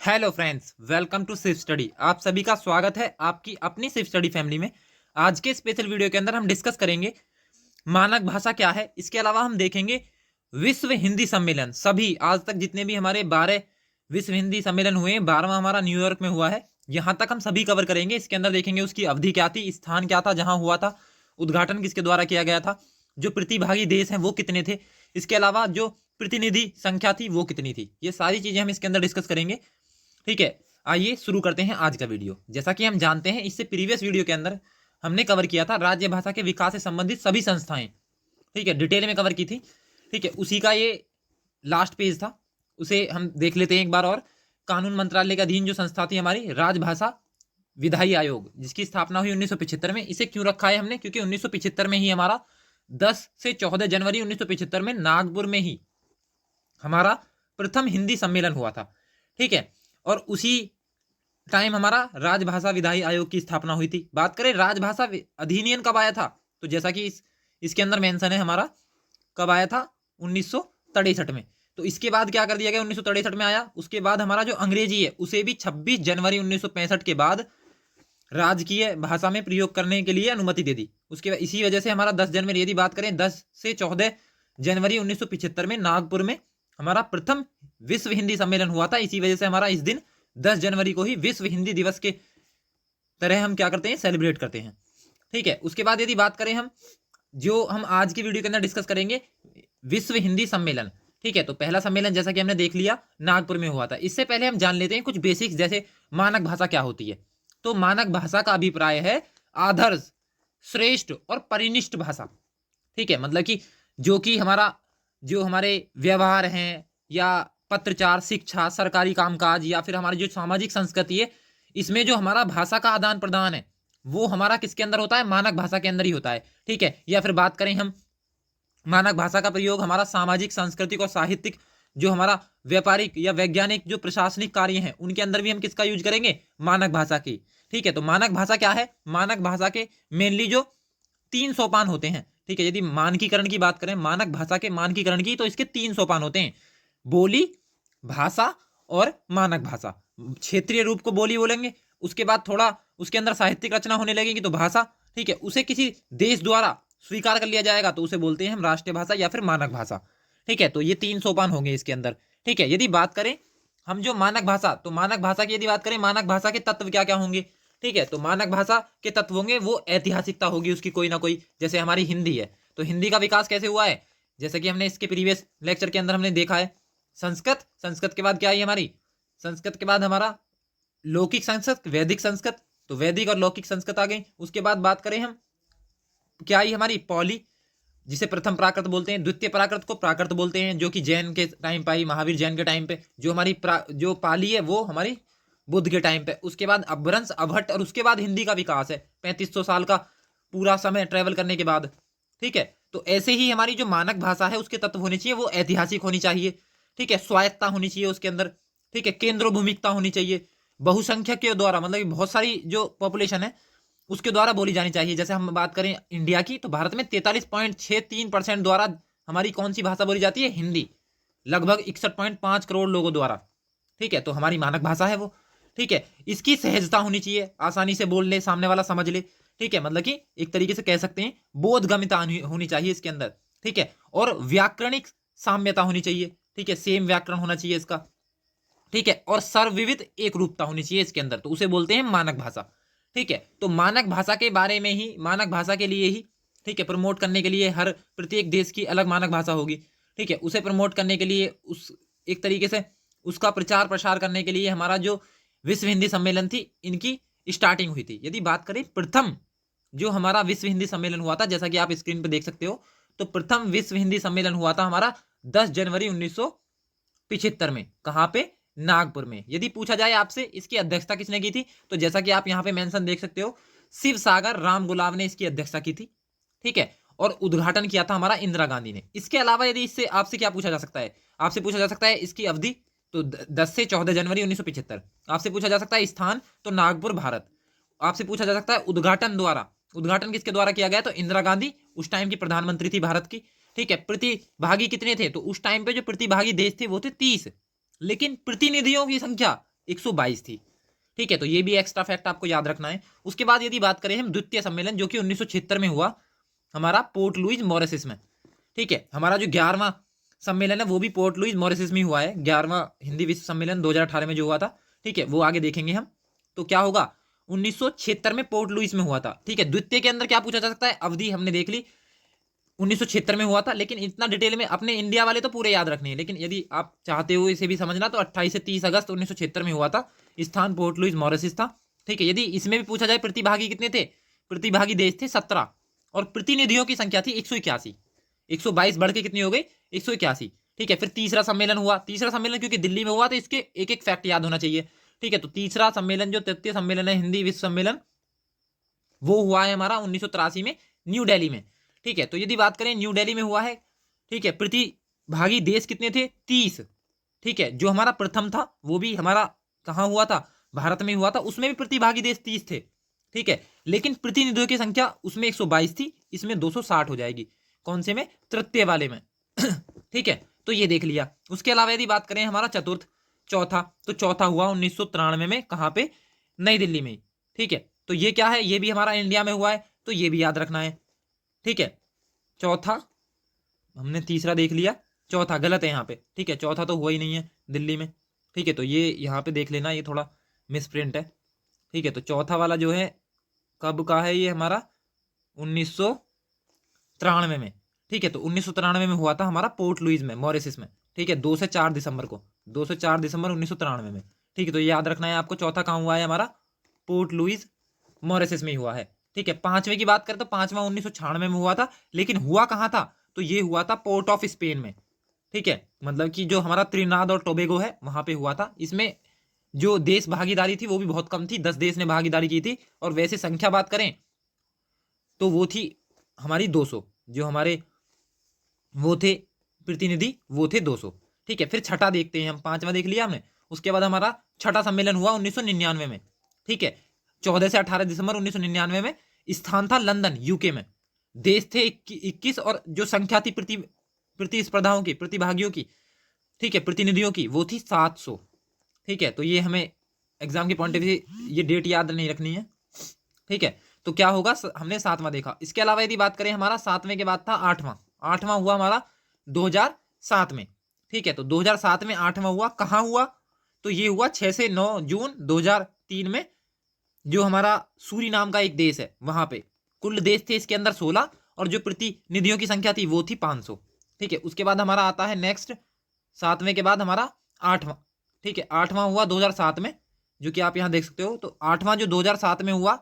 Hello friends, welcome to सिर्फ study. आप सभी का स्वागत है आपकी अपनी सिर्फ स्टडी फैमिली में। आज के स्पेशल वीडियो के अंदर हम डिस्कस करेंगे मानक भाषा क्या है। इसके अलावा हम देखेंगे विश्व हिंदी सम्मेलन। सभी आज तक जितने भी हमारे 12 विश्व हिंदी सम्मेलन हुए हैं, 12वां हमारा न्यूयॉर्क में हुआ है, यहां तक हम सभी कवर करेंगे। इसके अंदर देखेंगे उसकी अवधि क्या थी, स्थान क्या था जहां हुआ था, उद्घाटन किसके द्वारा किया गया था, जो प्रतिभागी देश हैं वो कितने थे, इसके अलावा जो प्रतिनिधि संख्या थी वो कितनी थी। ये सारी चीजें हम इसके अंदर डिस्कस करेंगे। ठीक है, आइए शुरू करते हैं आज का वीडियो। जैसा कि हम जानते हैं, इससे प्रीवियस वीडियो के अंदर हमने कवर किया था राज्य भाषा के विकास से संबंधित सभी संस्थाएं। ठीक है, डिटेल में कवर की थी। ठीक है, उसी का ये लास्ट पेज था, उसे हम देख लेते हैं एक बार और। कानून मंत्रालय के अधीन जो संस्था थी हमारी राजभाषा विधायी आयोग, जिसकी स्थापना हुई 1975 में। इसे क्यों रखा है हमने, क्योंकि 1975 में ही हमारा 10 से 14 जनवरी 1975 में नागपुर में ही हमारा प्रथम हिंदी सम्मेलन हुआ था। ठीक है, और उसी टाइम हमारा राजभाषा विधायी आयोग की स्थापना हुई थी। बात करें राजभाषा अधिनियम कब आया था, तो जैसा कि इसके अंदर मेंशन है हमारा कब आया था, 1963 में। तो इसके बाद क्या कर दिया गया, 1963 में आया। उसके बाद हमारा जो अंग्रेजी है उसे भी 26 जनवरी 1965 के बाद राजकीय भाषा में प्रयोग करने के लिए अनुमति दे दी। उसके बाद इसी वजह से हमारा 10 जनवरी, यदि बात करें 10 से 14 जनवरी 1975 में नागपुर में हमारा प्रथम विश्व हिंदी सम्मेलन हुआ था। इसी वजह से हमारा इस दिन 10 जनवरी को ही विश्व हिंदी दिवस के तरह हम क्या करते हैं, सेलिब्रेट करते हैं। ठीक है, उसके बाद यदि बात करें हम, जो हम आज की वीडियो के अंदर डिस्कस करेंगे विश्व हिंदी सम्मेलन। ठीक है, तो पहला सम्मेलन जैसा कि हमने देख लिया नागपुर में हुआ था। इससे पहले हम जान लेते हैं कुछ बेसिक्स, जैसे मानक भाषा क्या होती है। तो मानक भाषा का अभिप्राय है आदर्श, श्रेष्ठ और परिनिष्ठ भाषा। ठीक है, मतलब कि जो हमारे व्यवहार हैं या पत्रचार, शिक्षा, सरकारी कामकाज या फिर हमारी जो सामाजिक संस्कृति है, इसमें जो हमारा भाषा का आदान प्रदान है वो हमारा किसके अंदर होता है, मानक भाषा के अंदर ही होता है। ठीक है, या फिर बात करें हम, मानक भाषा का प्रयोग हमारा सामाजिक, सांस्कृतिक और साहित्यिक, जो हमारा व्यापारिक या वैज्ञानिक जो प्रशासनिक कार्य हैं उनके अंदर भी हम किसका यूज करेंगे, मानक भाषा की। ठीक है, तो मानक भाषा क्या है, मानक भाषा के मेनली जो 3 सोपान होते हैं। ठीक है, यदि मानकीकरण की बात करें, मानक भाषा के मानकीकरण की, तो इसके 3 सोपान होते हैं, बोली, भाषा और मानक भाषा। क्षेत्रीय रूप को बोली बोलेंगे, उसके बाद थोड़ा उसके अंदर साहित्यिक रचना होने लगेगी तो भाषा। ठीक है, उसे किसी देश द्वारा स्वीकार कर लिया जाएगा तो उसे बोलते हैं हम राष्ट्रीय भाषा या फिर मानक भाषा। ठीक है, तो ये 3 सोपान होंगे इसके अंदर। ठीक है, यदि बात करें हम जो मानक भाषा, तो मानक भाषा की यदि बात करें, मानक भाषा के तत्व क्या क्या होंगे। ठीक है, तो मानक भाषा के तत्व होंगे वो ऐतिहासिकता होगी उसकी कोई ना कोई। जैसे हमारी हिंदी है, तो हिंदी का विकास कैसे हुआ है, जैसे कि हमने इसके प्रीवियस लेक्चर के अंदर हमने देखा है। संस्कृत, संस्कृत के बाद क्या आई हमारी, संस्कृत के बाद हमारा लौकिक संस्कृत, वैदिक संस्कृत, तो वैदिक और लौकिक संस्कृत आ गई। उसके बाद बात करें हम, क्या आई हमारी पौली, जिसे प्रथम प्राकृत बोलते हैं। द्वितीय प्राकृत को प्राकृत बोलते हैं, जो कि जैन के टाइम पे आई, महावीर जैन के टाइम पे। जो हमारी जो पाली है वो हमारी बुद्ध के टाइम पे। उसके बाद अपभ्रंश, अभट्ट, और उसके बाद हिंदी का विकास है 3500 साल का पूरा समय ट्रेवल करने के बाद। ठीक है, तो ऐसे ही हमारी जो मानक भाषा है उसके तत्व होने चाहिए वो ऐतिहासिक होनी चाहिए। ठीक है, स्वायत्ता होनी चाहिए उसके अंदर। ठीक है, केंद्र भूमिकता होनी चाहिए, बहुसंख्यक के द्वारा, मतलब बहुत सारी जो पॉपुलेशन है उसके द्वारा बोली जानी चाहिए। जैसे हम बात करें इंडिया की, तो भारत में 43.63% द्वारा हमारी कौन सी भाषा बोली जाती है, हिंदी, लगभग 61.5 करोड़ लोगों द्वारा। ठीक है, तो हमारी मानक भाषा है वो। ठीक है, इसकी सहजता होनी चाहिए, आसानी से बोल ले, सामने वाला समझ ले। ठीक है, मतलब कि एक तरीके से कह सकते हैं बोधगम्यता होनी चाहिए इसके अंदर। ठीक है, और व्याकरणिक साम्यता होनी चाहिए। ठीक है, सेम व्याकरण होना चाहिए इसका। ठीक है, और सर्वविविध एक रूपता होनी चाहिए इसके अंदर, तो उसे बोलते हैं मानक भाषा। ठीक है, तो मानक भाषा के बारे में ही, मानक भाषा के लिए ही, ठीक है, प्रमोट करने के लिए हर प्रत्येक देश की अलग मानक भाषा होगी। ठीक है, उसे प्रमोट करने के लिए, उस एक तरीके से उसका प्रचार प्रसार करने के लिए हमारा जो विश्व हिंदी सम्मेलन थी, इनकी स्टार्टिंग हुई थी। यदि बात करें प्रथम जो हमारा विश्व हिंदी सम्मेलन हुआ था, जैसा कि आप स्क्रीन पर देख सकते हो, तो प्रथम विश्व हिंदी सम्मेलन हुआ था हमारा 10 जनवरी 1975 में। कहाँ पे, नागपुर में। यदि पूछा जाए आपसे इसकी अध्यक्षता किसने की थी, तो जैसा कि आप यहाँ पे मेंशन देख सकते हो, शिव सागर राम गुलाब ने इसकी अध्यक्षता की थी। ठीक है, और उद्घाटन किया था हमारा इंदिरा गांधी ने। इसके अलावा यदि इससे आपसे क्या पूछा जा सकता है, आपसे पूछा जा सकता है इसकी अवधि, तो 10 से 14 जनवरी 1975। आपसे पूछा जा सकता है स्थान, तो नागपुर, भारत। आपसे पूछा जा सकता है उद्घाटन द्वारा, उद्घाटन किसके द्वारा किया गया, तो इंदिरा गांधी उस टाइम की प्रधानमंत्री थी भारत की। ठीक है, प्रतिभागी कितने थे, तो उस टाइम पे जो प्रतिभागी देश थे वो थे 30, लेकिन प्रतिनिधियों की संख्या 122 थी। ठीक है, तो ये भी एक्स्ट्रा फैक्ट आपको याद रखना है। उसके बाद यदि बात करें हम द्वितीय सम्मेलन जो कि 1976 में हुआ हमारा पोर्ट लुइस मॉरिशस में। ठीक है, हमारा जो 11वां सम्मेलन है वो भी पोर्ट लुइस मॉरिशस में हुआ है। 11वां हिंदी विश्व सम्मेलन 2018 में जो हुआ था, ठीक है, वो आगे देखेंगे हम। तो क्या होगा, 1976 में पोर्ट लुइस में हुआ था। ठीक है, द्वितीय के अंदर क्या पूछा जा सकता है, अवधि हमने देख ली 1976 में हुआ था, लेकिन इतना डिटेल में अपने इंडिया वाले तो पूरे याद रखने हैं, लेकिन यदि आप चाहते हो इसे भी समझना तो 28 से 30 अगस्त 1976 में हुआ था। स्थान पोर्ट लुइस मॉरिशस था। ठीक है, यदि इसमें भी पूछा जाए प्रतिभागी कितने थे, प्रतिभागी देश थे 17 और प्रतिनिधियों की संख्या थी 181। 122 बढ़ के कितनी हो गई, 181। ठीक है, फिर तीसरा सम्मेलन हुआ। तीसरा सम्मेलन क्योंकि दिल्ली में हुआ तो इसके एक एक फैक्ट याद होना चाहिए। ठीक है, तो तीसरा सम्मेलन जो तृतीय सम्मेलन है हिंदी विश्व सम्मेलन, वो हुआ है हमारा 1983 में न्यू दिल्ली में। ठीक है, तो यदि बात करें न्यू दिल्ली में हुआ है। ठीक है, प्रतिभागी देश कितने थे, 30। ठीक है, जो हमारा प्रथम था वो भी हमारा कहाँ हुआ था, भारत में हुआ था, उसमें भी प्रतिभागी देश 30 थे। ठीक है, लेकिन प्रतिनिधियों की संख्या उसमें 122 थी, इसमें 260 हो जाएगी। कौन से में, तृतीय वाले में। ठीक है, तो ये देख लिया। उसके अलावा यदि बात करें हमारा चतुर्थ चौथा, तो चौथा हुआ 1993 में, कहाँ पे, नई दिल्ली में। ठीक है, तो ये क्या है, ये भी हमारा इंडिया में हुआ है, तो ये भी याद रखना है। ठीक है, चौथा हमने तीसरा देख लिया, चौथा गलत है यहाँ पे। ठीक है, चौथा तो हुआ ही नहीं है दिल्ली में। ठीक है, तो ये यहाँ पे देख लेना, ये थोड़ा मिस प्रिंट है। ठीक है, तो चौथा वाला जो है कब का है, ये हमारा 1993 में। ठीक है, तो 1993 में हुआ था हमारा पोर्ट लुइस में मॉरिशस में। ठीक है, 2 से 4 दिसंबर को, 2 से 4 दिसंबर 1993 में। ठीक है, तो ये याद रखना है आपको। चौथा कहाँ हुआ है हमारा, पोर्ट लुइस मॉरिशस में ही हुआ है। ठीक है, पांचवें की बात करें तो पांचवा 1996 में हुआ था, लेकिन हुआ कहाँ था, तो ये हुआ था पोर्ट ऑफ स्पेन में। ठीक है, मतलब कि जो हमारा त्रिनाद और टोबेगो है वहां पे हुआ था। इसमें जो देश भागीदारी थी वो भी बहुत कम थी, 10 देश ने भागीदारी की थी, और वैसे संख्या बात करें तो वो थी हमारी 200। जो हमारे वो थे प्रतिनिधि, वो थे 200। ठीक है, फिर छठा देखते हैं हम, पांचवा देख लिया हमने। उसके बाद हमारा छठा सम्मेलन हुआ 1999 में। ठीक है, 14 से 18 दिसंबर 1999 में। स्थान था लंदन, यूके में। देश थे 21 और जो संख्या थी प्रतिस्पर्धाओं की, प्रतिभागियों की, ठीक है, प्रतिनिधियों की, वो थी 700। ठीक है, तो ये हमें एग्जाम के पॉइंट ऑफ व्यू ये डेट याद नहीं रखनी है। ठीक है, तो क्या होगा, हमने 7वां देखा। इसके अलावा यदि बात करें हमारा 7वें के बाद था 8वां। 8वां हुआ हमारा 2007 में। ठीक है, तो 2007 में 8वां हुआ, कहाँ हुआ, तो ये हुआ 6 से 9 जून 2003 में। जो हमारा सूरी नाम का एक देश है वहां पे। कुल देश थे इसके अंदर 16 और जो प्रतिनिधियों की संख्या थी वो थी 500। ठीक है, उसके बाद हमारा आता है नेक्स्ट 7वें के बाद हमारा 8वां। ठीक है, 8वां हुआ 2007 में, जो कि आप यहां देख सकते हो। तो 8वां जो 2007 में हुआ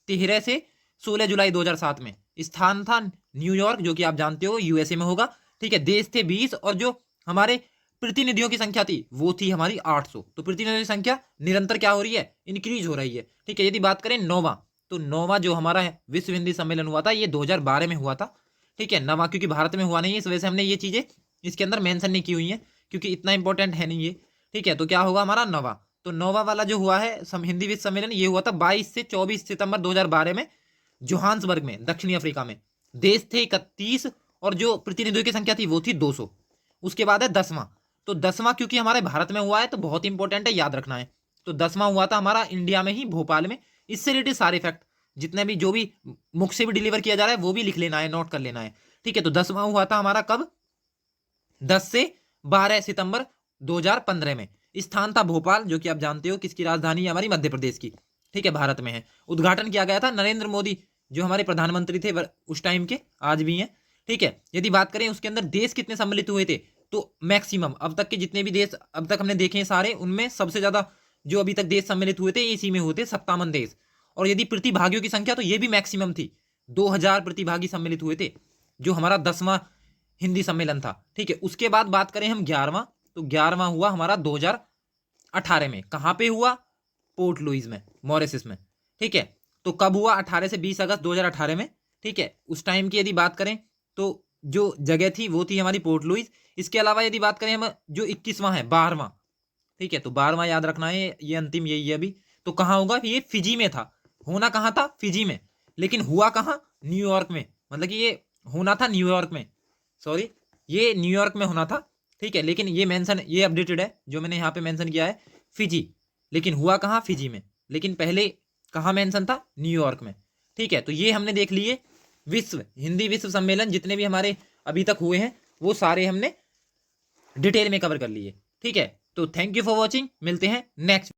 13 से 16 जुलाई 2007 में। स्थान था न्यूयॉर्क, जो कि आप जानते हो यूएसए में होगा। ठीक है, देश थे 20 और जो हमारे प्रतिनिधियों की संख्या थी वो थी हमारी 800। तो प्रतिनिधियों की संख्या निरंतर क्या हो रही है, इंक्रीज हो रही है। ठीक है, यदि बात करें नौवां, तो नौवां जो हमारा है विश्व हिंदी सम्मेलन हुआ था ये 2012 में हुआ था। ठीक है, नवा क्योंकि भारत में हुआ नहीं है, इस वजह से हमने ये चीजें इसके अंदर मेंशन नहीं की हुई है, क्योंकि इतना इंपॉर्टेंट है नहीं ये। ठीक है, तो क्या होगा हमारा नवा, तो नौवा वाला जो हुआ है हिंदी विश्व सम्मेलन, ये हुआ था 22 से 24 सितंबर 2012 में जोहान्सबर्ग में, दक्षिणी अफ्रीका में। देश थे 31 और जो प्रतिनिधियों की संख्या थी वो थी 200। उसके बाद है 10वां, तो 10वां क्योंकि हमारे भारत में हुआ है तो बहुत इंपॉर्टेंट है, याद रखना है। तो 10वां हुआ था हमारा इंडिया में ही, भोपाल में। इससे रिलेटेड सारे फैक्ट जितने भी जो भी मुख से भी डिलीवर किया जा रहा है वो भी लिख लेना है, नोट कर लेना है। ठीक है, तो 10वां हुआ था हमारा कब, 10 से 12 सितंबर 2015 में। स्थान था भोपाल, जो कि आप जानते हो किसकी राजधानी है, हमारी मध्य प्रदेश की। ठीक है, भारत में है। उद्घाटन किया गया था नरेंद्र मोदी, जो हमारे प्रधानमंत्री थे उस टाइम के, आज भी हैं। ठीक है, यदि बात करें उसके अंदर देश कितने सम्मिलित हुए थे, तो मैक्सिमम अब तक के जितने भी देश अब तक हमने देखे हैं सारे, उनमें सबसे ज्यादा जो अभी तक देश सम्मिलित हुए थे इसी में हुए थे, 57 देश। और यदि प्रतिभागियों की संख्या तो ये भी मैक्सिमम थी, 2000 प्रतिभागी सम्मिलित हुए थे, जो हमारा 10वां हिंदी सम्मेलन था। ठीक है, उसके बाद बात करें हम 11वां, तो 11वां हुआ हमारा 2018 में। कहां पे हुआ, पोर्ट लुइस में, मॉरिशस में। ठीक है, तो कब हुआ, 18 से 20 अगस्त 2018 में। ठीक है, उस टाइम की यदि बात करें तो जो जगह थी वो थी हमारी पोर्ट लुइस। इसके अलावा यदि बात करें हम जो 21वां है, 12वां। ठीक है, तो 12वां याद रखना है, ये अंतिम यही है अभी। तो कहां होगा, ये फिजी में था। होना कहां था, फिजी में, लेकिन हुआ कहां, न्यूयॉर्क में। मतलब कि ये होना था न्यूयॉर्क में, सॉरी ये न्यूयॉर्क में होना था। ठीक है, लेकिन ये मेंशन, ये अपडेटेड है जो मैंने यहाँ पे मेंशन किया है, फिजी, लेकिन हुआ कहाँ, फिजी में। लेकिन पहले कहाँ मेंशन था, न्यूयॉर्क में। ठीक है, तो ये हमने देख लिए हिंदी विश्व सम्मेलन जितने भी हमारे अभी तक हुए हैं वो सारे हमने डिटेल में कवर कर लिए। ठीक है, तो थैंक यू फॉर वॉचिंग, मिलते हैं नेक्स्ट।